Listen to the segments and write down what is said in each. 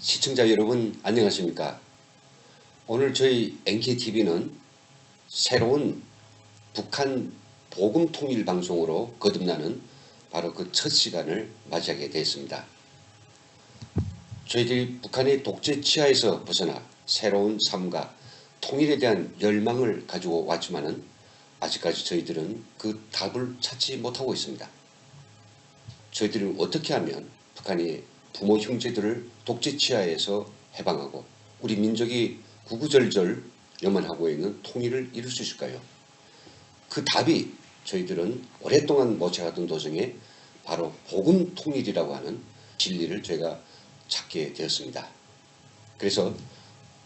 시청자 여러분 안녕하십니까? 오늘 저희 NKTV는 새로운 북한 복음통일 방송으로 거듭나는 바로 그 첫 시간을 맞이하게 되었습니다. 저희들이 북한의 독재 치하에서 벗어나 새로운 삶과 통일에 대한 열망을 가지고 왔지만은 아직까지 저희들은 그 답을 찾지 못하고 있습니다. 저희들은 어떻게 하면 북한이 부모 형제들을 독재 치하에서 해방하고 우리 민족이 구구절절 염원하고 있는 통일을 이룰 수 있을까요? 그 답이 저희들은 오랫동안 모색하던 도중에 바로 복음 통일이라고 하는 진리를 저희가 찾게 되었습니다. 그래서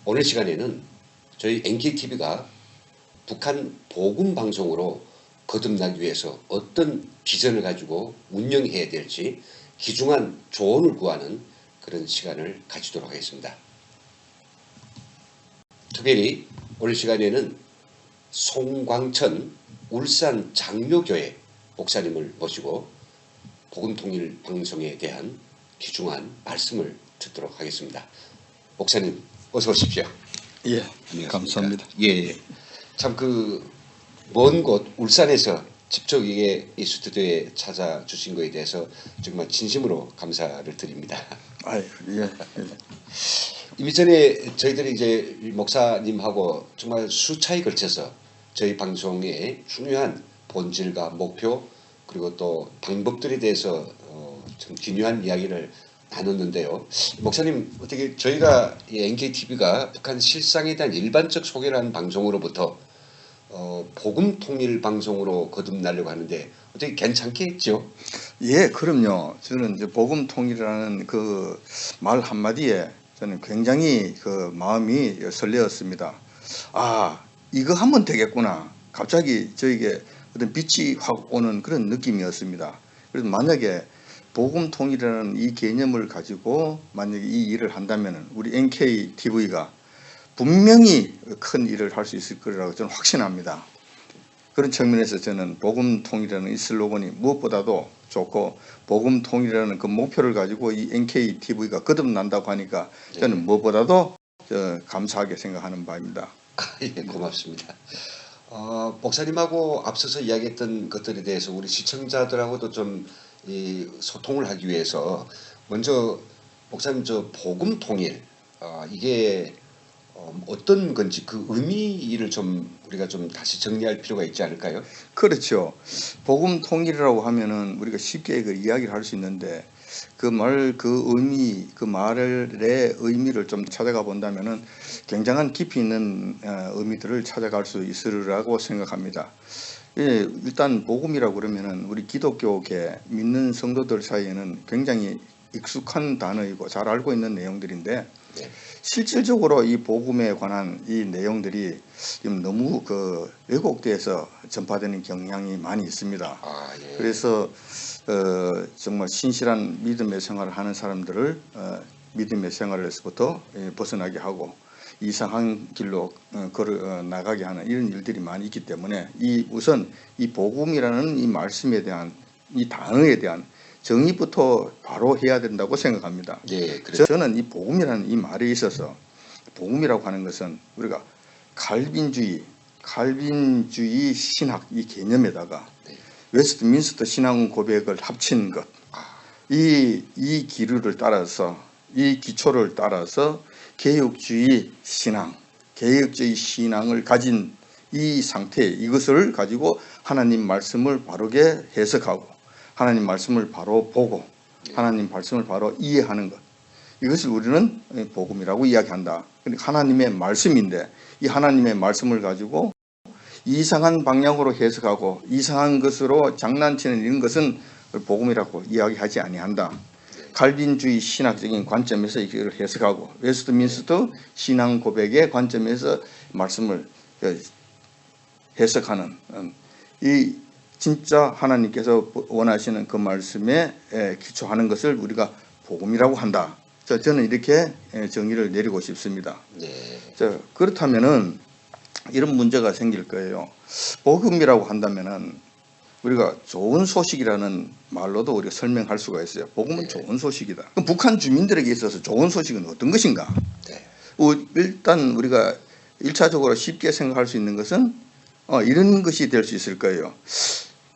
오늘 시간에는 저희 NKTV가 북한 복음 방송으로 거듭나기 위해서 어떤 비전을 가지고 운영해야 될지 귀중한 조언을 구하는 그런 시간을 가지도록 하겠습니다. 특별히 오늘 시간에는 송광천 울산 장로교회 목사님을 모시고 복음통일 방송에 대한 귀중한 말씀을 듣도록 하겠습니다. 목사님 어서 오십시오. 예, 감사합니다. 예, 참 먼 곳 울산에서 직접 이 스튜디오에 찾아주신 것에 대해서 정말 진심으로 감사를 드립니다. 예. 이미 전에 저희들이 이제 목사님하고 정말 수차에 걸쳐서 저희 방송의 중요한 본질과 목표 그리고 또 방법들에 대해서 좀 기묘한 이야기를 나눴는데요. 목사님 어떻게 저희가 NKTV가 북한 실상에 대한 일반적 소개를 한 방송으로부터 복음 통일 방송으로 거듭나려고 하는데 어떻게 괜찮겠죠? 예, 그럼요. 저는 이제 복음 통일이라는 그 말 한마디에 저는 굉장히 그 마음이 설레었습니다. 아, 이거 하면 되겠구나. 갑자기 저에게 어떤 빛이 확 오는 그런 느낌이었습니다. 그래서 만약에 복음 통일이라는 이 개념을 가지고 만약에 이 일을 한다면 우리 NKTV가 분명히 큰 일을 할 수 있을 거라고 저는 확신합니다. 그런 측면에서 저는 복음통일이라는 이 슬로건이 무엇보다도 좋고 복음통일이라는 그 목표를 가지고 이 NKTV가 거듭난다고 하니까 저는 무엇보다도 감사하게 생각하는 바입니다. 예, 고맙습니다. 목사님하고 앞서서 이야기했던 것들에 대해서 우리 시청자들하고도 좀 소통을 하기 위해서 먼저 목사님 복음통일 이게 어떤 건지 그 의미를 좀 우리가 좀 다시 정리할 필요가 있지 않을까요? 그렇죠. 복음 통일이라고 하면은 우리가 쉽게 그 이야기를 할 수 있는데 그 의미, 그 말의 의미를 좀 찾아가 본다면은 굉장한 깊이 있는 의미들을 찾아갈 수 있으리라고 생각합니다. 예, 일단 복음이라고 그러면은 우리 기독교계 믿는 성도들 사이에는 굉장히 익숙한 단어이고 잘 알고 있는 내용들인데 네. 실질적으로 이 복음에 관한 이 내용들이 지금 너무 왜곡돼서 전파되는 경향이 많이 있습니다. 예. 그래서 정말 신실한 믿음의 생활을 하는 사람들을 믿음의 생활에서부터 벗어나게 하고 이상한 길로 걸어 나가게 하는 이런 일들이 많이 있기 때문에 우선 이 복음이라는 이 말씀에 대한 이 단어에 대한 정의부터 바로 해야 된다고 생각합니다. 네, 저는 이 복음이라는 이 말에 있어서 복음이라고 하는 것은 우리가 칼빈주의 신학 이 개념에다가 웨스트민스터 신앙 고백을 합친 것, 이 기류를 따라서 이 기초를 따라서 개혁주의 신앙을 가진 이 상태, 이것을 가지고 하나님 말씀을 바르게 해석하고 하나님 말씀을 바로 보고 하나님 말씀을 바로 이해하는 것, 이것을 우리는 복음이라고 이야기한다. 그러니까 하나님의 말씀인데 이 하나님의 말씀을 가지고 이상한 방향으로 해석하고 이상한 것으로 장난치는 이런 것은 복음이라고 이야기하지 아니한다. 칼빈주의 신학적인 관점에서 이걸 해석하고 웨스트민스터 신앙 고백의 관점에서 말씀을 해석하는 이 진짜 하나님께서 원하시는 그 말씀에 기초하는 것을 우리가 복음이라고 한다. 저는 이렇게 정의를 내리고 싶습니다. 네. 그렇다면은 이런 문제가 생길 거예요. 복음이라고 한다면은 우리가 좋은 소식이라는 말로도 우리가 설명할 수가 있어요. 복음은 네. 좋은 소식이다. 그럼 북한 주민들에게 있어서 좋은 소식은 어떤 것인가? 네. 일단 우리가 1차적으로 쉽게 생각할 수 있는 것은 이런 것이 될 수 있을 거예요.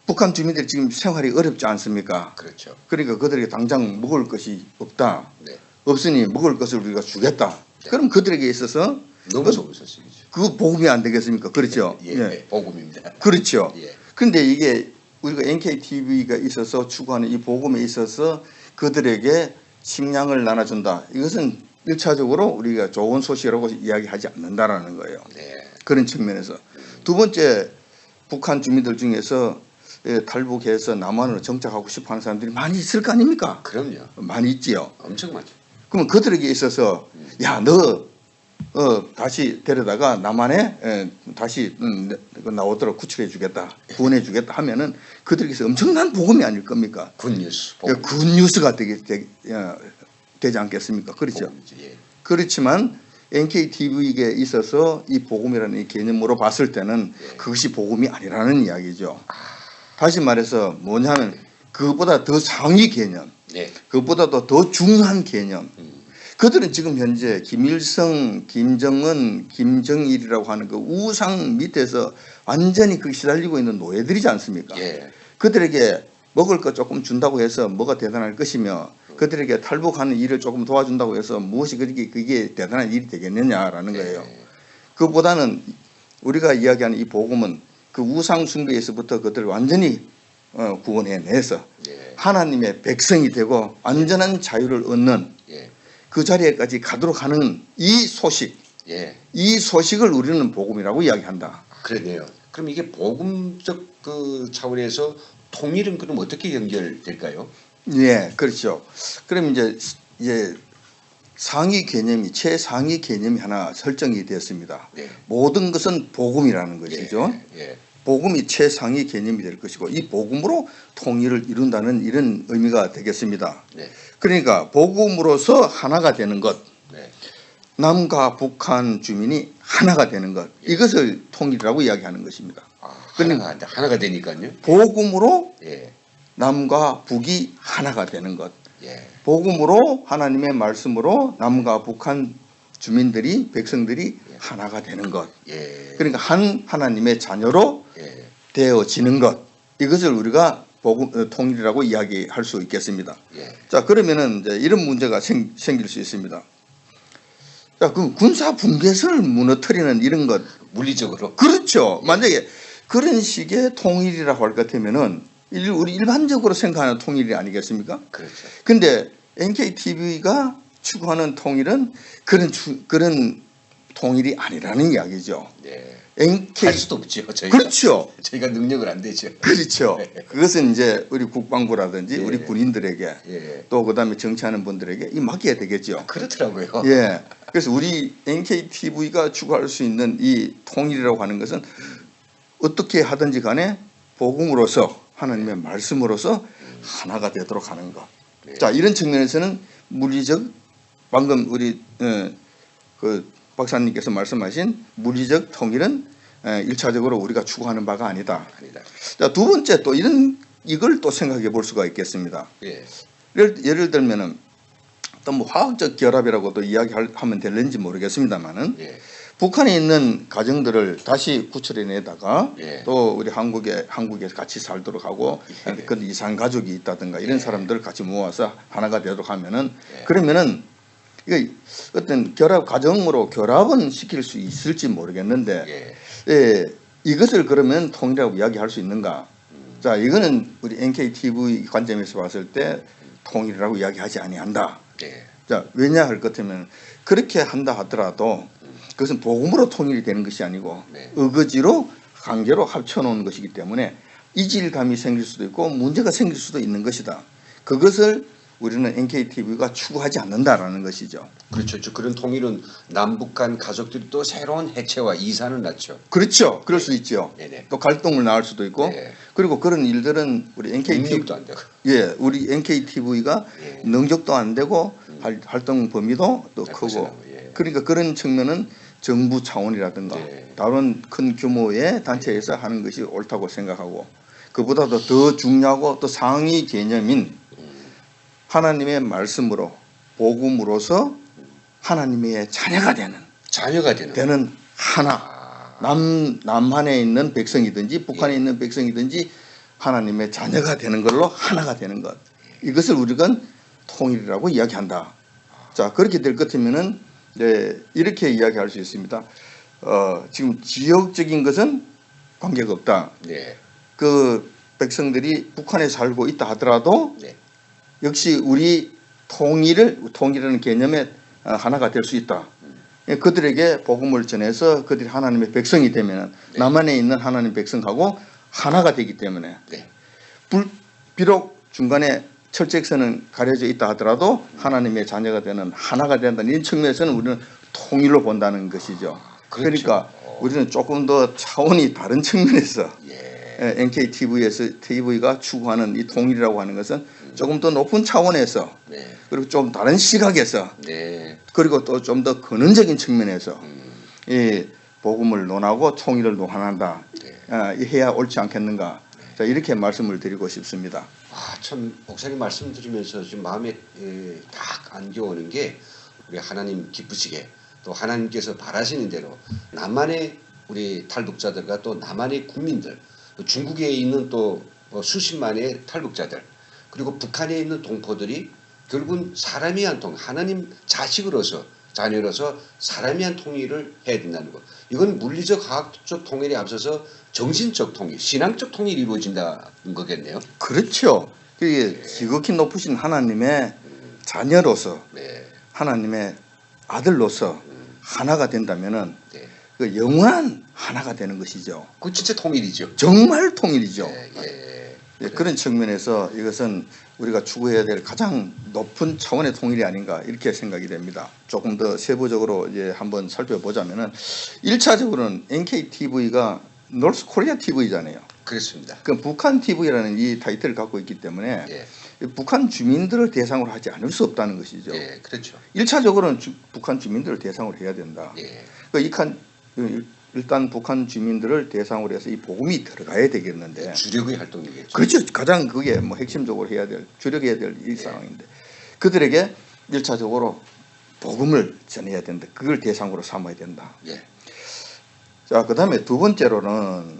북한 주민들이 지금 생활이 어렵지 않습니까? 그렇죠. 그러니까 그들에게 당장 먹을 것이 없다. 네. 없으니 먹을 것을 우리가 주겠다. 네. 그럼 그들에게 있어서 너무 좋은 소식이죠. 그 복음이 안 되겠습니까? 그렇죠. 예, 예. 복음입니다. 그렇죠. 예. 근데 이게 우리가 NKTV가 있어서 추구하는 이 복음에 있어서 그들에게 식량을 나눠준다. 이것은 1차적으로 우리가 좋은 소식이라고 이야기하지 않는다라는 거예요. 네. 그런 측면에서. 두 번째, 북한 주민들 중에서 탈북해서 남한으로 정착하고 싶어 하는 사람들이 많이 있을 거 아닙니까? 그럼요. 많이 있지요. 엄청 많죠. 그러면 그들에게 있어서 야, 너 다시 데려다가 남한에 다시 나오도록 구출해 주겠다, 구원해 주겠다 하면은 그들에게서 엄청난 복음이 아닐 겁니까? 굿뉴스. 복음. 굿뉴스가 되지 않겠습니까? 그렇죠. 복음이죠. 예. 그렇지만 NKTV에 있어서 이 복음이라는 이 개념으로 봤을 때는 그것이 복음이 아니라는 이야기죠. 다시 말해서 뭐냐면 그것보다 더 상위 개념, 네. 그것보다도 더 중요한 개념. 그들은 지금 현재 김일성, 김정은, 김정일이라고 하는 그 우상 밑에서 완전히 그 시달리고 있는 노예들이지 않습니까? 예. 그들에게 먹을 것 조금 준다고 해서 뭐가 대단할 것이며 그들에게 탈북하는 일을 조금 도와준다고 해서 무엇이 그게 대단한 일이 되겠느냐라는 거예요. 그보다는 우리가 이야기하는 이 복음은 그 우상 숭배에서부터 그들을 완전히 구원해내서 예. 하나님의 백성이 되고 완전한 자유를 얻는 예. 그 자리에까지 가도록 하는 이 소식, 예. 이 소식을 우리는 복음이라고 이야기한다. 그러네요. 그럼 이게 복음적 그 차원에서 통일은 그럼 어떻게 연결될까요? 예, 그렇죠. 그럼 이제 상위 개념이 최상위 개념이 하나 설정이 되었습니다. 네. 모든 것은 복음이라는 것이죠. 예. 예. 복음이 최상위 개념이 될 것이고 이 복음으로 통일을 이룬다는 이런 의미가 되겠습니다. 네. 그러니까 복음으로서 하나가 되는 것, 네. 남과 북한 주민이 하나가 되는 것, 이것을 통일이라고 이야기하는 것입니다. 하나가 되니까요. 복음으로 예. 남과 북이 하나가 되는 것, 예. 복음으로 하나님의 말씀으로 남과 북한 주민들이 백성들이 하나가 되는 것, 예. 그러니까 한 하나님의 자녀로 예. 되어지는 것, 이것을 우리가 복음 통일이라고 이야기할 수 있겠습니다. 예. 자, 그러면은 이제 이런 문제가 생길 수 있습니다. 자, 그 군사 분계선을 무너뜨리는 이런 것, 물리적으로. 그렇죠. 만약에 그런 식의 통일이라고 할 것 같으면은 우리 일반적으로 생각하는 통일이 아니겠습니까? 그렇죠. 근데 NKTV가 추구하는 통일은 그런 통일이 아니라는 이야기죠. 예. NK 할 수도 없죠. 저희가. 그렇죠. 저희가 능력을 안 되죠. 그렇죠. 그것은 이제 우리 국방부라든지 예. 우리 군인들에게 예. 또 그다음에 정치하는 분들에게 이 맡겨야 되겠죠. 그렇더라고요. 예. 그래서 우리 NKTV가 추구할 수 있는 이 통일이라고 하는 것은 어떻게 하든지 간에 복음으로서 하나님의 말씀으로서 하나가 되도록 하는 것. 네. 자, 이런 측면에서는 물리적 방금 우리 그 박사님께서 말씀하신 물리적 통일은 1차적으로 우리가 추구하는 바가 아니다. 아니다. 자, 두 번째 또 이걸 또 생각해 볼 수가 있겠습니다. 예. 예를 들면은 또 뭐 화학적 결합이라고도 이야기하면 될는지 모르겠습니다만은 예. 북한에 있는 가정들을 다시 구출해내다가 예. 또 우리 한국에 같이 살도록 하고 그 이산 가족이 있다든가 이런 사람들을 같이 모아서 하나가 되도록 하면은 그러면은 이게 어떤 가정으로 결합은 시킬 수 있을지 모르겠는데 이것을 그러면 통일이라고 이야기할 수 있는가? 자, 이거는 우리 NKTV 관점에서 봤을 때 통일이라고 이야기하지 아니한다. 예. 자, 왜냐 할 것 같으면 그렇게 한다 하더라도 그것은 복음으로 통일이 되는 것이 아니고 네. 의거지로 관계로 합쳐놓은 것이기 때문에 이질감이 생길 수도 있고 문제가 생길 수도 있는 것이다. 그것을 우리는 NKTV가 추구하지 않는다라는 것이죠. 그렇죠. 그런 통일은 남북 간 가족들이 또 새로운 해체와 이산을 낳죠. 그렇죠. 그럴 수 있죠. 네네. 또 갈등을 낳을 수도 있고 네. 그리고 그런 일들은 우리 능력도 안 되고. 우리 NKTV가 예. 능력도 안 되고 활동 범위도 또 크고 예. 그러니까 그런 측면은 정부 차원이라든가 네. 다른 큰 규모의 단체에서 하는 것이 옳다고 생각하고 그보다도 더 중요하고 또 상위 개념인 하나님의 말씀으로 복음으로서 하나님의 자녀가 자녀가 되는 하나. 남한에 있는 백성이든지 북한에 있는 백성이든지 하나님의 자녀가 되는 걸로 하나가 되는 것. 이것을 우리가 통일이라고 이야기한다. 자, 그렇게 될 것 같으면은 이렇게 이야기할 수 있습니다. 지금 지역적인 것은 관계가 없다. 네. 그 백성들이 북한에 살고 있다 하더라도 네. 역시 우리 통일이라는 개념에 하나가 될 수 있다. 그들에게 복음을 전해서 그들이 하나님의 백성이 되면 네. 남한에 있는 하나님 백성하고 하나가 되기 때문에 네. 비록 중간에 철책선은 가려져 있다 하더라도 하나님의 자녀가 되는 하나가 된다는 이 측면에서는 우리는 통일로 본다는 것이죠. 그렇죠. 그러니까 우리는 조금 더 차원이 다른 측면에서 예. NKTV가 추구하는 이 통일이라고 하는 것은 조금 더 높은 차원에서 네. 그리고 좀 다른 시각에서 네. 그리고 또 좀 더 근원적인 측면에서 이 복음을 논하고 통일을 논한다. 네. 해야 옳지 않겠는가. 자, 이렇게 말씀을 드리고 싶습니다. 참 목사님 말씀 드리면서 지금 마음에 딱 안겨오는 게 우리 하나님 기쁘시게 또 하나님께서 바라시는 대로 남한의 우리 탈북자들과 또 남한의 국민들, 또 중국에 있는 또 수십만의 탈북자들, 그리고 북한에 있는 동포들이 결국은 사람이 한 통, 하나님 자식으로서 자녀로서 사람이 한 통일을 해야 된다는 것. 이건 물리적 과학적 통일에 앞서서 정신적 통일, 신앙적 통일이 이루어진다는 거겠네요. 그렇죠. 그게 지극히 높으신 하나님의 자녀로서 네. 하나님의 아들로서 하나가 된다면은 네. 그 영원한 하나가 되는 것이죠. 그 진짜 통일이죠. 정말 통일이죠. 예. 그런 측면에서 이것은 우리가 추구해야 될 가장 높은 차원의 통일이 아닌가 이렇게 생각이 됩니다. 조금 더 세부적으로 이제 한번 살펴보자면은 1차적으로는 NKTV가 노스 코리아 TV잖아요. 그렇습니다. 그 북한 TV라는 이 타이틀을 갖고 있기 때문에 예. 북한 주민들을 대상으로 하지 않을 수 없다는 것이죠. 예, 그렇죠. 1차적으로는 북한 주민들을 대상으로 해야 된다. 예. 일단 북한 주민들을 대상으로 해서 이 복음이 들어가야 되겠는데 주력의 활동이겠죠. 그렇죠. 가장 그게 뭐 핵심적으로 해야 될 주력해야 될 이 상황인데 그들에게 1차적으로 복음을 전해야 된다. 그걸 대상으로 삼아야 된다. 예. 자, 그다음에 두 번째로는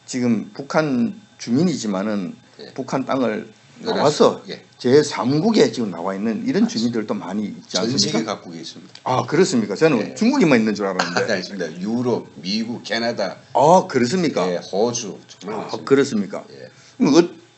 지금 북한 주민이지만은 예. 북한 땅을 나와서 예. 제3국에 지금 나와 있는 이런 주민들도 많이 있지 전 않습니까? 세계 각국에 있습니다. 아, 그렇습니까? 저는 예. 중국에만 있는 줄 알았는데. 있습니다. 유럽, 미국, 캐나다, 아, 그렇습니까? 예, 호주 정말 아, 많습니다. 그렇습니까? 예.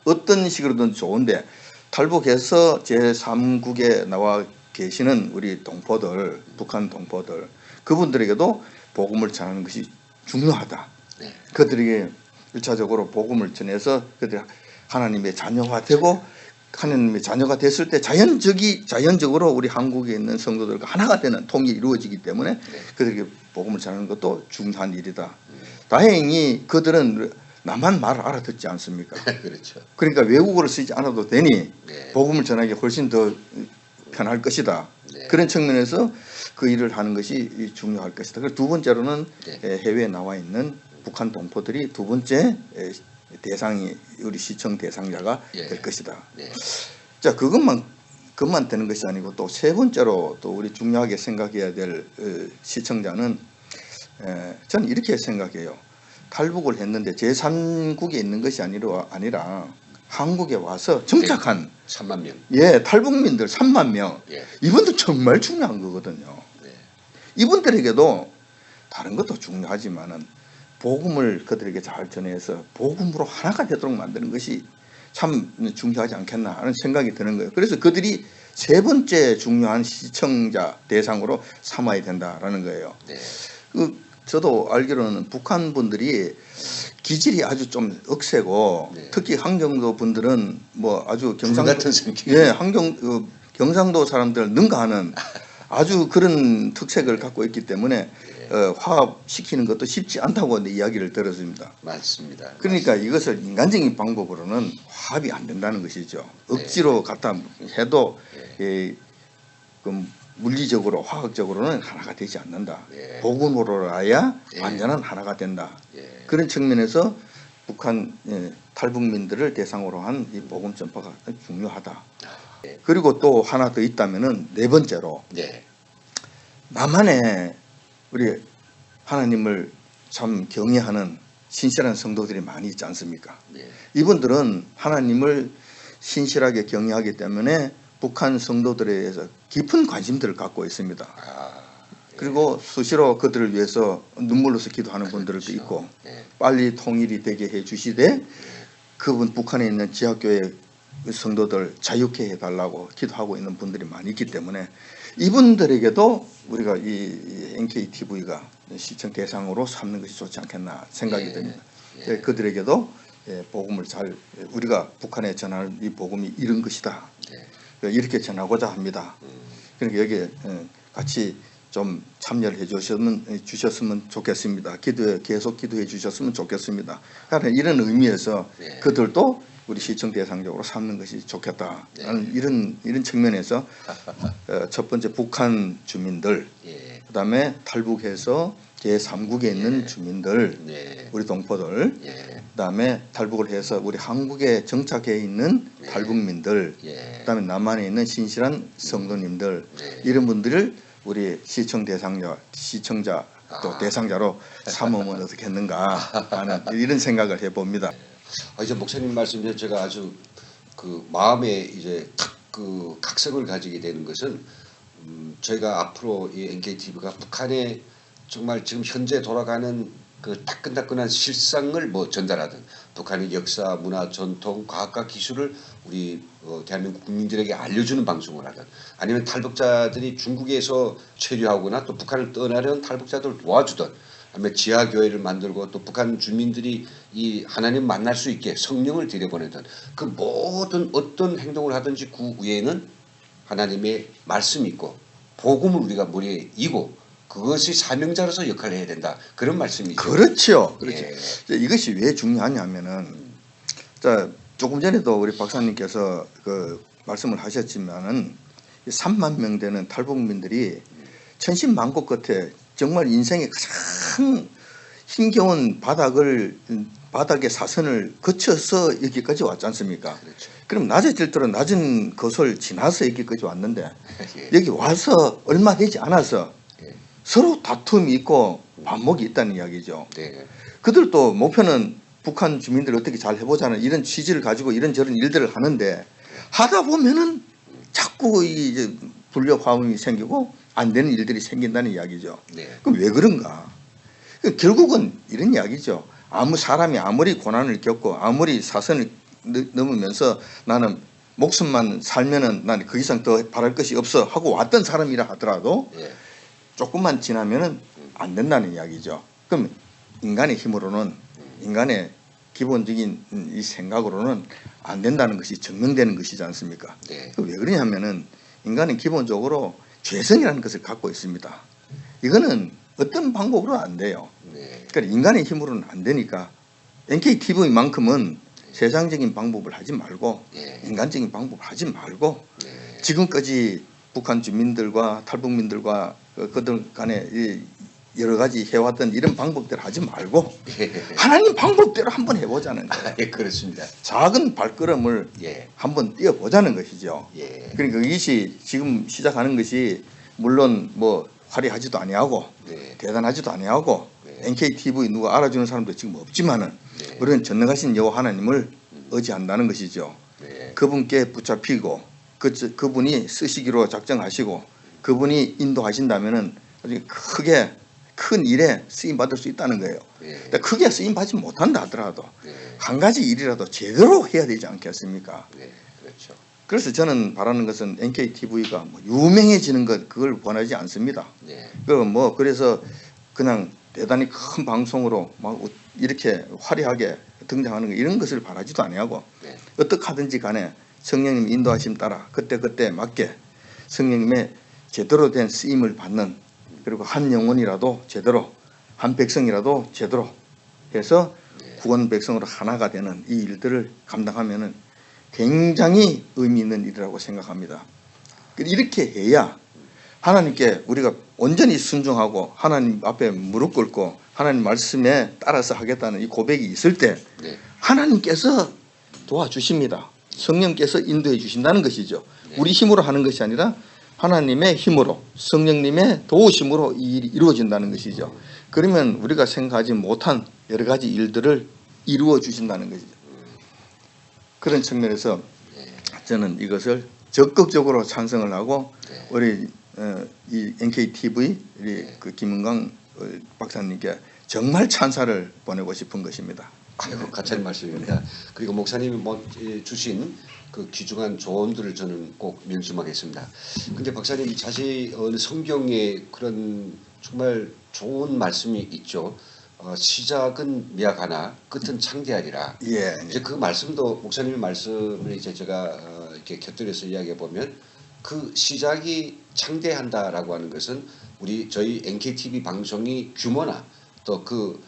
어떤 식으로든 좋은데 탈북해서 제3국에 나와 계시는 우리 동포들, 북한 동포들 그분들에게도 복음을 전하는 것이 중요하다. 네. 그들에게 1차적으로 복음을 전해서 그들이 하나님의 자녀가 되고 하나님의 자녀가 됐을 때 자연적으로 우리 한국에 있는 성도들과 하나가 되는 통일이 이루어지기 때문에 그들에게 복음을 전하는 것도 중요한 일이다. 다행히 그들은 남한 말을 알아듣지 않습니까? 그렇죠. 그러니까 외국어를 쓰지 않아도 되니 네. 복음을 전하기 훨씬 더 편할 것이다. 네. 그런 측면에서 그 일을 하는 것이 중요할 것이다. 그리고 두 번째로는 네. 해외에 나와 있는 북한 동포들이 두 번째 대상이 우리 시청 대상자가 예. 될 것이다. 네. 자, 그것만 되는 것이 아니고 또 세 번째로 또 우리 중요하게 생각해야 될 시청자는 저는 이렇게 생각해요. 탈북을 했는데 제3국에 있는 것이 아니라 한국에 와서 정착한 3만 명. 탈북민들 3만 명. 예. 이분도 정말 중요한 거거든요. 네. 이분들에게도 다른 것도 중요하지만은 복음을 그들에게 잘 전해서 복음으로 하나가 되도록 만드는 것이 참 중요하지 않겠나 하는 생각이 드는 거예요. 그래서 그들이 세 번째 중요한 시청자 대상으로 삼아야 된다라는 거예요. 네. 저도 알기로는 북한 분들이 기질이 아주 좀 억세고 네. 특히 한경도 분들은 뭐 아주 같은 성격. 경상도 사람들 능가하는 아주 그런 특색을 갖고 있기 때문에 화합시키는 것도 쉽지 않다고 이야기를 들었습니다. 맞습니다. 그러니까 맞습니다. 이것을 인간적인 방법으로는 화합이 안 된다는 것이죠. 억지로 갖다 해도 물리적으로 화학적으로는 하나가 되지 않는다. 예. 복음으로라야 예. 완전한 하나가 된다. 예. 그런 측면에서 북한 탈북민들을 대상으로 한 이 복음 전파가 중요하다. 그리고 또 하나 더 있다면은 네 번째로 네. 남한에 우리 하나님을 참 경외하는 신실한 성도들이 많이 있지 않습니까? 네. 이분들은 하나님을 신실하게 경외하기 때문에 북한 성도들에 대해서 깊은 관심들을 갖고 있습니다. 그리고 수시로 그들을 위해서 눈물로서 기도하는 분들도 그렇죠. 있고 네. 빨리 통일이 되게 해주시되 그분 북한에 있는 지하교회 성도들 자유케 해달라고 기도하고 있는 분들이 많이 있기 때문에 이분들에게도 우리가 이 NKTV가 시청 대상으로 삼는 것이 좋지 않겠나 생각이 예. 됩니다. 예. 그들에게도 복음을 잘 우리가 북한에 전하는 이 복음이 이런 것이다. 네. 이렇게 전하고자 합니다. 그러니까 여기에 같이 좀 참여를 해주셨으면 좋겠습니다. 계속 기도해 주셨으면 좋겠습니다. 그러니까 이런 의미에서 네. 그들도 우리 시청 대상적으로 삼는 것이 좋겠다. 네. 나는 이런 측면에서 첫 번째 북한 주민들, 예. 그다음에 탈북해서 제3국에 있는 예. 주민들, 네. 우리 동포들, 예. 그다음에 탈북을 해서 우리 한국에 정착해 있는 네. 탈북민들, 예. 그다음에 남한에 있는 신실한 성도님들 네. 이런 분들을 우리 시청자 또 대상자로 삼으면 어떻겠는가 하는 이런 생각을 해봅니다. 이제 목사님 말씀에 제가 아주 그 마음에 이제 그 각성을 가지게 되는 것은 저희가 앞으로 이 NKTV가 북한에 정말 지금 현재 돌아가는 그 따끈따끈한 실상을 뭐 전달하든 북한의 역사, 문화, 전통, 과학과 기술을 우리 대한민국 국민들에게 알려주는 방송을 하든 아니면 탈북자들이 중국에서 체류하거나 또 북한을 떠나려는 탈북자들을 도와주든 아니면 지하교회를 만들고 또 북한 주민들이 이 하나님 만날 수 있게 성령을 들여보내든 그 모든 어떤 행동을 하든지 그 위에는 하나님의 말씀이 있고 복음을 우리가 머리에 이고 그것이 사명자로서 역할을 해야 된다. 그런 말씀이죠. 그렇죠. 그렇죠. 예. 이것이 왜 중요하냐면은 자 조금 전에도 우리 박사님께서 그 말씀을 하셨지만은 3만 명 되는 탈북민들이 천신만고 끝에 정말 인생의 가장 힘겨운 바닥의 사선을 거쳐서 여기까지 왔지 않습니까? 그렇죠. 그럼 낮에 들도록 낮은 것을 지나서 여기까지 왔는데 예. 여기 와서 얼마 되지 않아서 예. 서로 다툼이 있고 반목이 있다는 이야기죠. 네. 그들도 목표는 북한 주민들을 어떻게 잘 해보자는 이런 취지를 가지고 이런저런 일들을 하는데 하다 보면은 자꾸 이제 불력 화음이 생기고 안 되는 일들이 생긴다는 이야기죠. 네. 그럼 왜 그런가? 결국은 이런 이야기죠. 사람이 아무리 고난을 겪고 아무리 사선을 넘으면서 나는 목숨만 살면은 나는 그 이상 더 바랄 것이 없어 하고 왔던 사람이라 하더라도 예. 조금만 지나면은 안 된다는 이야기죠. 그럼 인간의 힘으로는 인간의 기본적인 이 생각으로는 안 된다는 것이 증명되는 것이지 않습니까? 네. 왜 그러냐면은 인간은 기본적으로 죄성이라는 것을 갖고 있습니다. 이거는 어떤 방법으로는 안 돼요. 네. 그러니까 인간의 힘으로는 안 되니까 NKTV만큼은 세상적인 방법을 하지 말고 예. 인간적인 방법을 하지 말고 네. 지금까지 북한 주민들과 탈북민들과 그들 간에 여러 가지 해왔던 이런 방법대로 하지 말고 하나님 방법대로 한번 해보자는 거예요. 예, 그렇습니다. 작은 발걸음을 예. 한번 뛰어보자는 것이죠. 예. 그러니까 이것이 지금 시작하는 것이 물론 뭐 화려하지도 아니하고 네. 대단하지도 아니하고 네. NKTV 누가 알아주는 사람도 지금 없지만은 네. 우리는 전능하신 여호와 하나님을 의지한다는 것이죠. 네. 그분께 붙잡히고 그분이 쓰시기로 작정하시고 그분이 인도하신다면은 아주 크게 큰 일에 쓰임 받을 수 있다는 거예요. 네. 근데 크게 쓰임 받지 못한다 하더라도 네. 한 가지 일이라도 제대로 해야 되지 않겠습니까? 네. 그렇죠. 그래서 저는 바라는 것은 NKTV가 뭐 유명해지는 것 그걸 원하지 않습니다. 네. 그래서 그냥 대단히 큰 방송으로 막 이렇게 화려하게 등장하는 거 이런 것을 바라지도 아니하고 네. 어떻게 하든지 간에 성령님 인도하심 따라 그때 맞게 성령님의 제대로 된 쓰임을 받는 그리고 한 영혼이라도 제대로 한 백성이라도 제대로 해서 네. 구원 백성으로 하나가 되는 이 일들을 감당하면은 굉장히 의미 있는 일이라고 생각합니다. 이렇게 해야 하나님께 우리가 온전히 순종하고 하나님 앞에 무릎 꿇고 하나님 말씀에 따라서 하겠다는 이 고백이 있을 때 네. 하나님께서 도와주십니다. 성령께서 인도해 주신다는 것이죠. 네. 우리 힘으로 하는 것이 아니라 하나님의 힘으로 성령님의 도우심으로 이 일이 이루어진다는 것이죠. 그러면 우리가 생각하지 못한 여러 가지 일들을 이루어 주신다는 것이죠. 그런 측면에서 저는 이것을 적극적으로 찬성을 하고 네. 우리 이 NKTV 우리 그 김은강 박사님께 정말 찬사를 보내고 싶은 것입니다. 아이고 가짜는 말씀입니다. 그리고 목사님이 주신 그 귀중한 조언들을 저는 꼭 명심하겠습니다. 근데 박사님 이 자세히 성경에 그런 정말 좋은 말씀이 있죠. 시작은 미약하나 끝은 창대하리라. 예. 이제 그 말씀도 목사님의 말씀을 이제 제가 이렇게 곁들여서 이야기해 보면 그 시작이 창대한다라고 하는 것은 저희 NKTV 방송이 규모나 또 그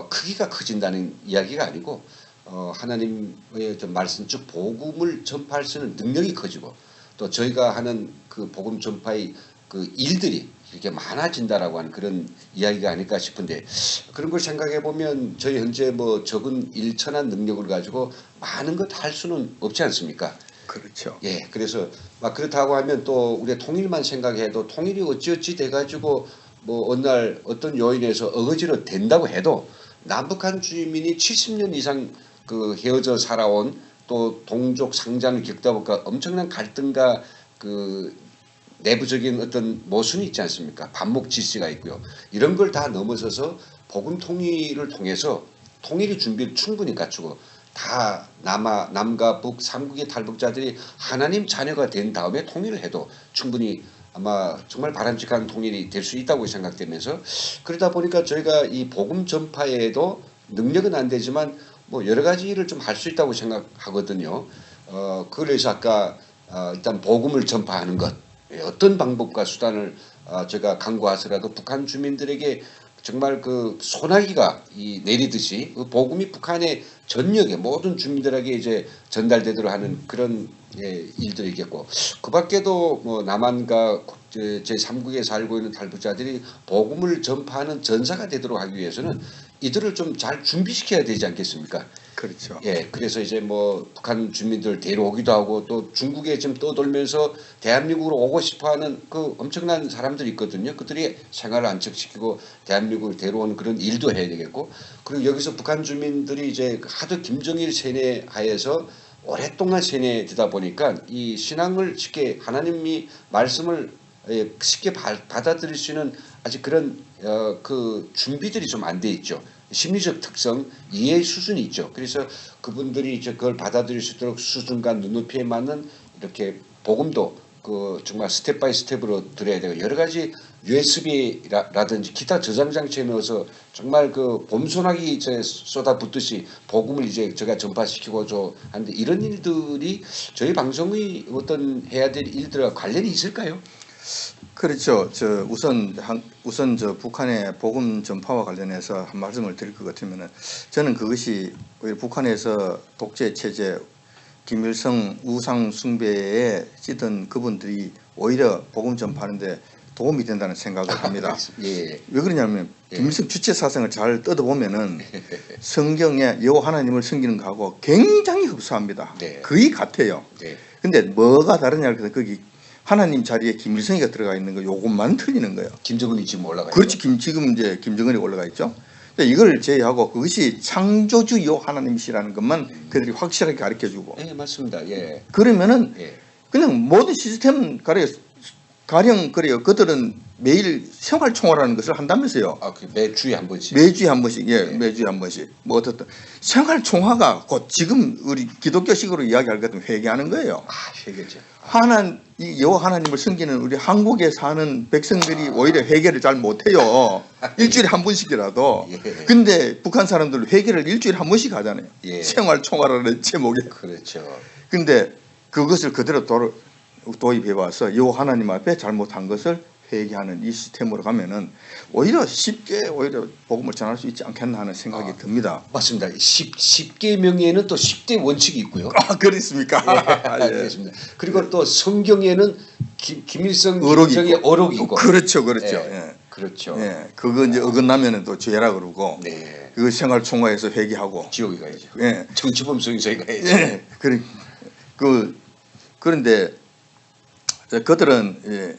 크기가 커진다는 이야기가 아니고 하나님의 좀 말씀 즉 복음을 전파할 수 있는 능력이 커지고 또 저희가 하는 그 복음 전파의 그 일들이 이렇게 많아진다라고 하는 그런 이야기가 아닐까 싶은데 그런 걸 생각해 보면 저희 현재 뭐 적은 일천한 능력을 가지고 많은 것 할 수는 없지 않습니까? 그렇죠. 예, 그래서 막 그렇다고 하면 또 우리가 통일만 생각해도 통일이 어찌어찌 돼가지고 뭐 어느 날 어떤 요인에서 어거지로 된다고 해도 남북한 주민이 70년 이상 그 헤어져 살아온 또 동족 상장을 겪다 보니까 엄청난 갈등과 그 내부적인 어떤 모순이 있지 않습니까? 반목 질서가 있고요. 이런 걸 다 넘어서서 복음 통일을 통해서 통일의 준비를 충분히 갖추고 다 남과 북 삼국의 탈북자들이 하나님 자녀가 된 다음에 통일을 해도 충분히 아마 정말 바람직한 통일이 될 수 있다고 생각되면서 그러다 보니까 저희가 이 복음 전파에도 능력은 안 되지만 뭐 여러 가지 일을 좀 할 수 있다고 생각하거든요. 그래서 아까 일단 복음을 전파하는 것 어떤 방법과 수단을 제가 강구하서라도 북한 주민들에게 정말 그 소나기가 내리듯이 그 복음이 북한의 전역에 모든 주민들에게 이제 전달되도록 하는 그런 일들이 있겠고 그 밖에도 뭐 남한과 제3국에 살고 있는 탈북자들이 복음을 전파하는 전사가 되도록 하기 위해서는 이들을 좀 잘 준비시켜야 되지 않겠습니까? 그렇죠. 예, 그래서 이제 뭐 북한 주민들 데려오기도 하고 또 중국에 지금 떠돌면서 대한민국으로 오고 싶어하는 그 엄청난 사람들이 있거든요. 그들이 생활을 안착시키고 대한민국을 데려오는 그런 일도 해야 되겠고 그리고 여기서 북한 주민들이 이제 하도 김정일 세뇌 하에서 오랫동안 세뇌되다 보니까 이 신앙을 쉽게 하나님이 말씀을 쉽게 받아들일 수 있는 아직 그런 그 준비들이 좀 안 돼 있죠. 심리적 특성, 이해의 수준이 있죠. 그래서 그분들이 이제 그걸 받아들일 수 있도록 수준과 눈높이에 맞는 이렇게 복음도 그 정말 스텝 바이 스텝으로 드려야 되고 여러 가지 USB라든지 기타 저장 장치에 넣어서 정말 그 봄소나기 이제 쏟아붓듯이 복음을 이제 제가 전파시키고 하는데 이런 일들이 저희 방송의 어떤 해야 될 일들과 관련이 있을까요? 그렇죠. 우선 북한의 복음 전파와 관련해서 한 말씀을 드릴 것 같으면은 저는 그것이 북한에서 독재 체제 김일성 우상 숭배에 찌든 그분들이 오히려 복음 전파하는데 도움이 된다는 생각을 합니다. 예. 왜 그러냐면 김일성 주체 사상을 잘 뜯어보면은 성경에 여호와 하나님을 섬기는 거하고 굉장히 흡사합니다. 네. 거의 같아요. 네. 근데 뭐가 다르냐 그래서 거기 하나님 자리에 김일성이가 들어가 있는 거 요것만 틀리는 거예요. 김정은이 지금 올라가 있죠. 그렇지. 지금 이제 김정은이 올라가 있죠. 이걸 제외하고 그것이 창조주요 하나님이시라는 것만 그들이 확실하게 가르쳐주고. 네, 맞습니다. 예. 그러면은 예. 그냥 모든 시스템 가령 그래요. 그들은 매일 생활 총괄하는 것을 한다면서요. 그 매주에 한 번씩. 매주에 한 번씩, 매주에 한 번씩. 뭐 어떻든 생활 총화가 곧 지금 우리 기독교식으로 이야기할 것 같으면 회개하는 거예요. 회개죠. 여호와 하나님을 섬기는 우리 한국에 사는 백성들이 오히려 회개를 잘 못해요. 일주일에 한 번씩이라도. 예. 근데 북한 사람들은 회개를 일주일에 한 번씩 하잖아요. 예. 생활 총화라는 제목에. 그렇죠. 근데 그것을 그대로 도입해 와서 여호와 하나님 앞에 잘못한 것을 회개하는 이 시스템으로 가면은 오히려 쉽게 복음을 전할 수 있지 않겠나 하는 생각이 듭니다. 맞습니다. 10계명에는 또 10대 원칙이 있고요. 그렇습니까? 예, 알겠습니다. 그리고 또 성경에는 김일성 어록이 김정의 있고. 어록이고. 그렇죠, 그렇죠. 예. 예. 그렇죠. 예, 그거 이제 어긋나면은 또 죄라 그러고, 네. 그 생활총화에서 회개하고, 지옥에 가야죠. 예, 정치범송에서 가야죠. 예, 그런데 그들은 예,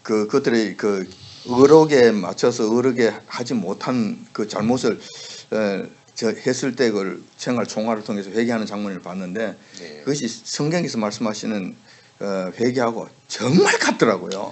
그들의 그 어록에 맞춰서 어록에 하지 못한 그 잘못을 했을 때 그걸 생활총화를 통해서 회개하는 장면을 봤는데 네. 그것이 성경에서 말씀하시는 회개하고 정말 같더라고요.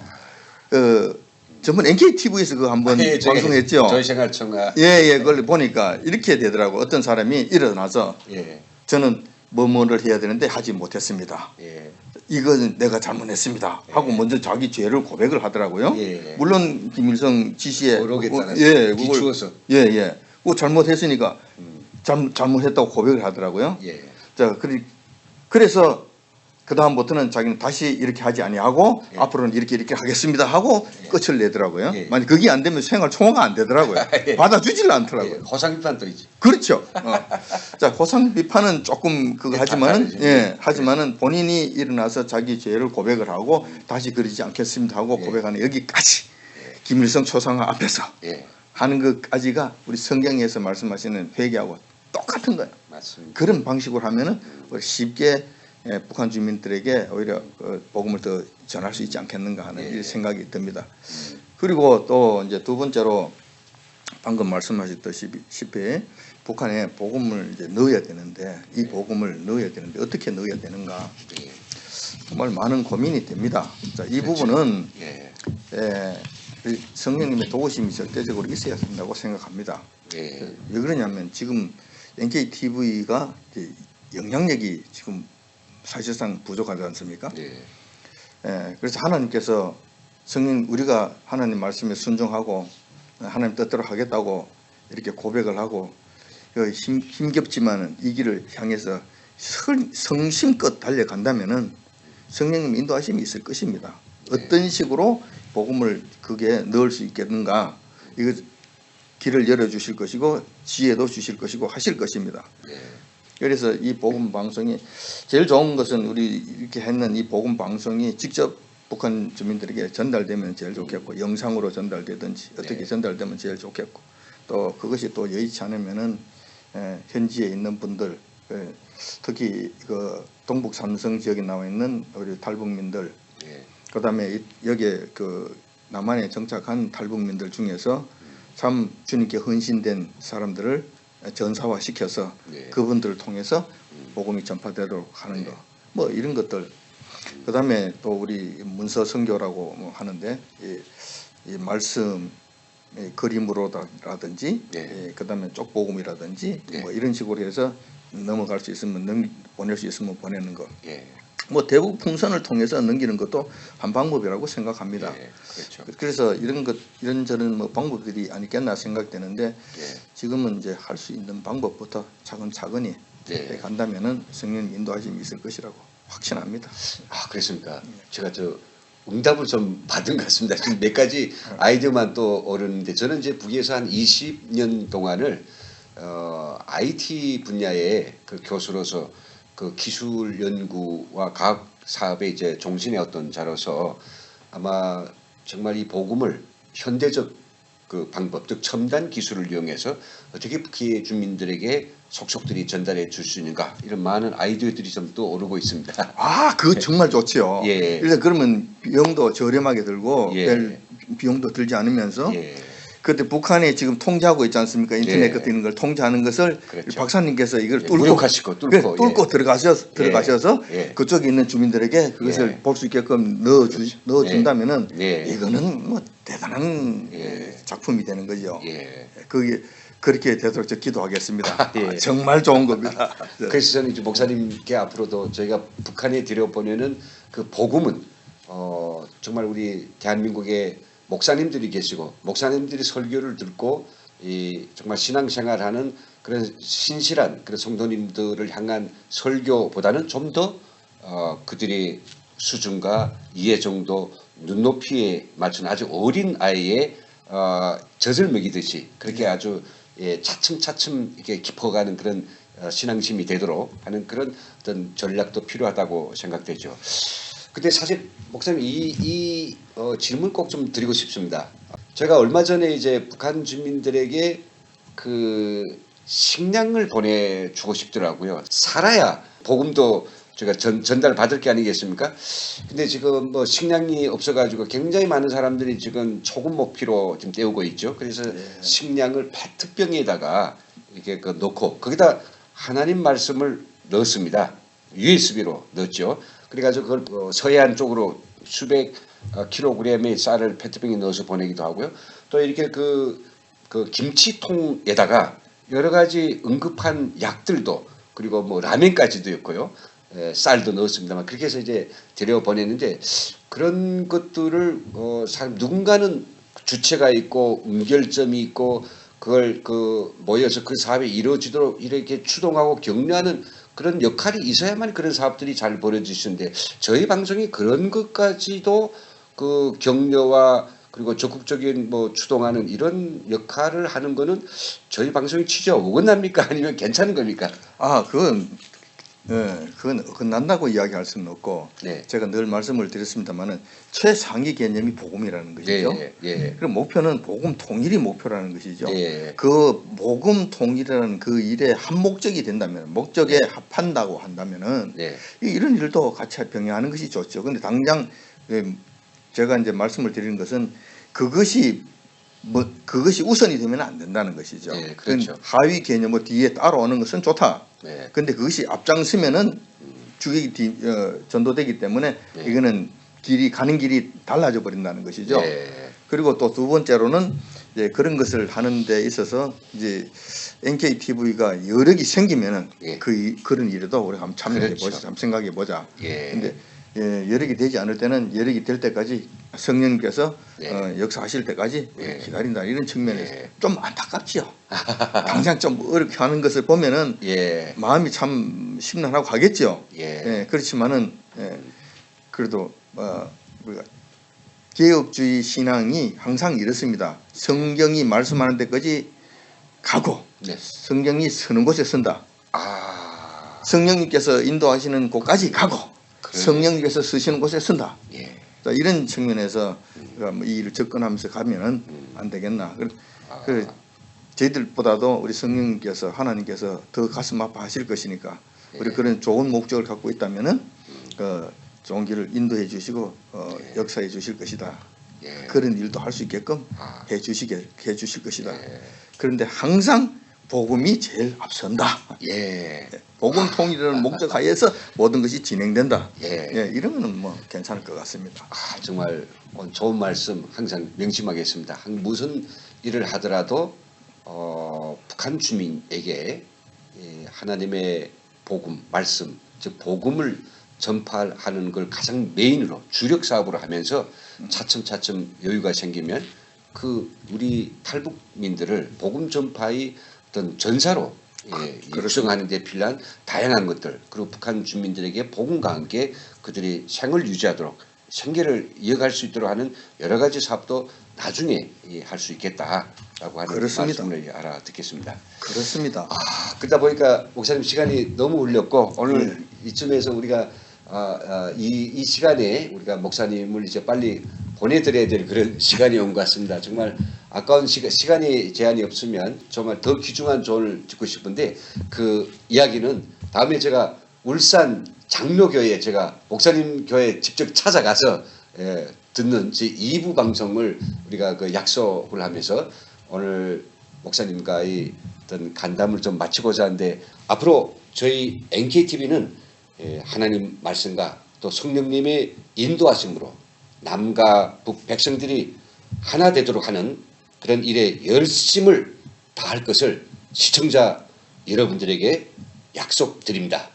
전번 NKTV에서 그 한번 예, 방송했죠. 저희 생활총화. 예, 그걸 보니까 이렇게 되더라고. 어떤 사람이 일어나서 예. 저는 뭐를 해야 되는데 하지 못했습니다. 예. 이건 내가 잘못했습니다. 하고 먼저 자기 죄를 고백을 하더라고요. 예. 물론 김일성 지시에 어록에 따라서 그걸 비추어서. 예. 그 잘못했으니까 잘못했다고 고백을 하더라고요. 예. 자, 그래서 그 다음부터는 자기는 다시 이렇게 하지 아니하고 예. 앞으로는 이렇게 하겠습니다 하고 끝을 내더라고요. 예. 만약 그게 안 되면 생활 총화가 안 되더라고요. 예. 받아주질 않더라고요. 예. 호상 비판도 있지. 그렇죠. 자, 호상 비판은 조금 그거 예, 하지만은 다 예, 하지만은 본인이 일어나서 자기 죄를 고백을 하고 다시 그러지 않겠습니다 하고 예. 고백하는 여기까지 김일성 초상화 앞에서 예. 하는 것까지가 우리 성경에서 말씀하시는 회개하고 똑같은 거예요. 맞습니다. 그런 방식으로 하면은 우리 쉽게 북한 주민들에게 오히려 복음을 더 전할 수 있지 않겠는가 하는 예. 이 생각이 듭니다. 그리고 또 이제 두 번째로 방금 말씀하셨다시피 북한에 복음을 이제 넣어야 되는데 이 복음을 넣어야 되는데 어떻게 넣어야 되는가 예. 정말 많은 고민이 됩니다. 자, 이 그렇죠. 부분은 예. 성령님의 도우심이 절대적으로 있어야 된다고 생각합니다. 예. 왜 그러냐면 지금 NKTV가 영향력이 지금 사실상 부족하지 않습니까? 예. 그래서 하나님께서 성령 우리가 하나님 말씀에 순종하고 하나님 뜻대로 하겠다고 이렇게 고백을 하고 힘겹지만은 이 길을 향해서 성심껏 달려간다면은 성령님 인도하심이 있을 것입니다. 어떤 식으로 복음을 그게 넣을 수 있겠는가 이거 길을 열어주실 것이고 지혜도 주실 것이고 하실 것입니다. 예. 그래서 이 복음 방송이 제일 좋은 것은 우리 이렇게 했는 이 복음 방송이 직접 북한 주민들에게 전달되면 제일 좋겠고 영상으로 전달되든지 어떻게 네. 전달되면 제일 좋겠고 또 그것이 또 여의치 않으면은 현지에 있는 분들 특히 그 동북 삼성 지역에 나와 있는 우리 탈북민들 예. 그다음에 여기에 그 남한에 정착한 탈북민들 중에서 참 주님께 헌신된 사람들을 전사화 시켜서 네. 그분들을 통해서 복음이 전파되도록 하는 거, 뭐 이런 것들. 그다음에 또 우리 문서 선교라고 뭐 하는데 이 말씀 그림으로라든지 네. 그다음에 쪽복음이라든지 네. 뭐 이런 식으로 해서 넘어갈 수 있으면 보낼 수 있으면 보내는 거. 예. 뭐 대북 풍선을 통해서 넘기는 것도 한 방법이라고 생각합니다. 예. 그렇죠. 그래서 이런저런 뭐 방법들이 아니겠나 생각되는데 예. 지금은 이제 할 수 있는 방법부터 차근차근히 네. 간다면은 성령 인도하심이 있을 것이라고 확신합니다. 아, 그렇습니까? 제가 응답을 좀 받은 것 같습니다. 지금 몇 가지 아이디어만 또 오르는데 저는 이제 북에서 한 20년 동안을 IT 분야의 그 교수로서 그 기술 연구와 과학 사업의 이제 종신의 어떤 자로서 아마 정말 이 복음을 현대적 그 방법, 즉 첨단 기술을 이용해서 어떻게 북의 주민들에게 속속들이 전달해 줄 수 있는가 이런 많은 아이디어들이 좀 또 오르고 있습니다. 아, 그거 정말 좋지요. 예. 그래서 그러면 비용도 저렴하게 들고 예. 별 비용도 들지 않으면서 예. 그때 북한이 지금 통제하고 있지 않습니까? 인터넷 예. 같은 이런 걸 통제하는 것을 그렇죠. 박사님께서 이걸 예, 뚫고 무력화시키고 뚫고, 예. 들어가셔서 예. 그쪽에 있는 주민들에게 그것을 예. 볼 수 있게끔 넣어준다면은 예. 이거는 뭐 대단한 예. 작품이 되는 거죠. 예. 그게 그렇게 되도록 저 기도하겠습니다. 예. 정말 좋은 겁니다. 그래서 저는 이제 목사님께 앞으로도 저희가 북한에 들여보내는 그 복음은 정말 우리 대한민국의 목사님들이 계시고 목사님들이 설교를 듣고 이 정말 신앙생활하는 그런 신실한 그런 성도님들을 향한 설교보다는 좀 더 그들의 수준과 이해 정도 눈높이에 맞춘 아주 어린 아이의 젖을 먹이듯이 그렇게 아주 차츰차츰 이렇게 깊어가는 그런 신앙심이 되도록 하는 그런 어떤 전략도 필요하다고 생각되죠. 근데 사실 목사님 질문 꼭 좀 드리고 싶습니다. 제가 얼마 전에 이제 북한 주민들에게 그 식량을 보내주고 싶더라고요. 살아야 복음도 제가 전달 받을 게 아니겠습니까? 근데 지금 뭐 식량이 없어가지고 굉장히 많은 사람들이 지금 초급 목표로 지금 때우고 있죠. 그래서 식량을 페트병에다가 이렇게 넣고 거기다 하나님 말씀을 넣었습니다. USB로 넣었죠. 그래가지고 그걸 서해안 쪽으로 수백 킬로그램의 쌀을 페트병에 넣어서 보내기도 하고요. 또 이렇게 그 김치통에다가 여러 가지 응급한 약들도 그리고 뭐 라면까지도 있고요. 쌀도 넣었습니다만 그렇게 해서 이제 데려 보냈는데 그런 것들을 누군가는 주체가 있고 응결점이 있고 그걸 모여서 그 사업이 이루어지도록 이렇게 추동하고 격려하는 그런 역할이 있어야만 그런 사업들이 잘 벌어지시는데 저희 방송이 그런 것까지도 그 격려와 그리고 적극적인 뭐 추동하는 이런 역할을 하는 거는 저희 방송의 취지와 어긋납니까? 아니면 괜찮은 겁니까? 그건 어긋난다고 이야기할 수는 없고 네. 제가 늘 말씀을 드렸습니다마는 최상위 개념이 복음이라는 것이죠. 그럼 목표는 복음 통일이 목표라는 것이죠. 그 복음 통일이라는 그 일의 한 목적이 된다면 목적에 합한다고 한다면은 이런 일도 같이 병행하는 것이 좋죠. 근데 당장 제가 이제 말씀을 드리는 것은 그것이 우선이 되면 안 된다는 것이죠. 그렇죠. 하위 개념 뒤에 따라오는 것은 좋다. 근데 그것이 앞장서면은 주객이 전도되기 때문에 이거는 가는 길이 달라져 버린다는 것이죠. 그리고 또 두 번째로는 이제 그런 것을 하는 데 있어서 이제 NKTV가 여력이 생기면은 그런 일에도 우리가 한번 참여해 보자, 한번 생각해 보자. 근데 여력이 되지 않을 때는 여력이 될 때까지 성령님께서 역사하실 때까지 기다린다 이런 측면에서 좀 안타깝지요. 당장 좀 어렵게 하는 것을 보면은 마음이 참 심란하고 가겠죠. 그렇지만은 그래도 우리가 개혁주의 신앙이 항상 이렇습니다. 성경이 말씀하는 데까지 가고 성경이 서는 곳에 선다. 성령님께서 인도하시는 곳까지 가고 성령님께서 쓰시는 곳에 선다. 자, 이런 측면에서 이 일을 접근하면서 가면은 안 되겠나. 저희들보다도 우리 성령님께서 하나님께서 더 가슴 아파하실 것이니까 우리 그런 좋은 목적을 갖고 있다면은 좋은 길을 인도해 주시고 역사해 주실 것이다. 그런 일도 할 수 있게끔 해 주실 것이다. 그런데 항상 복음이 제일 앞선다. 복음 통일이라는 목적 하에서 모든 것이 진행된다. 이런 거는 뭐 괜찮을 것 같습니다. 정말 좋은 말씀 항상 명심하겠습니다. 무슨 일을 하더라도 북한 주민에게 하나님의 복음, 말씀, 즉 복음을 전파하는 걸 가장 메인으로 주력 사업으로 하면서 차츰차츰 여유가 생기면 우리 탈북민들을 복음 전파의 어떤 전사로 육성하는 데 필요한 다양한 것들 그리고 북한 주민들에게 복음과 함께 그들이 생을 유지하도록 생계를 이어갈 수 있도록 하는 여러 가지 사업도 나중에 할 수 있겠다라고 하는 말씀을 알아듣겠습니다. 그렇습니다. 그러다 보니까 목사님 시간이 너무 흘렸고 오늘 이쯤에서 우리가 이 시간에 우리가 목사님을 이제 빨리 보내드려야 될 그런 시간이 온 것 같습니다. 정말 아까운 시간이 제한이 없으면 정말 더 귀중한 조언을 듣고 싶은데 그 이야기는 다음에 제가 울산 장로교회 제가 목사님 교회 직접 찾아가서 듣는 제 2부 방송을 우리가 약속을 하면서 오늘 목사님과의 어떤 간담을 좀 마치고자 하는데 앞으로 저희 NKTV는 하나님 말씀과 또 성령님의 인도하심으로 남과 북 백성들이 하나 되도록 하는 그런 일에 열심을 다할 것을 시청자 여러분들에게 약속드립니다.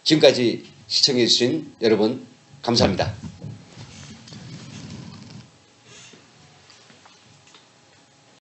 지금까지 시청해 주신 여러분 감사합니다.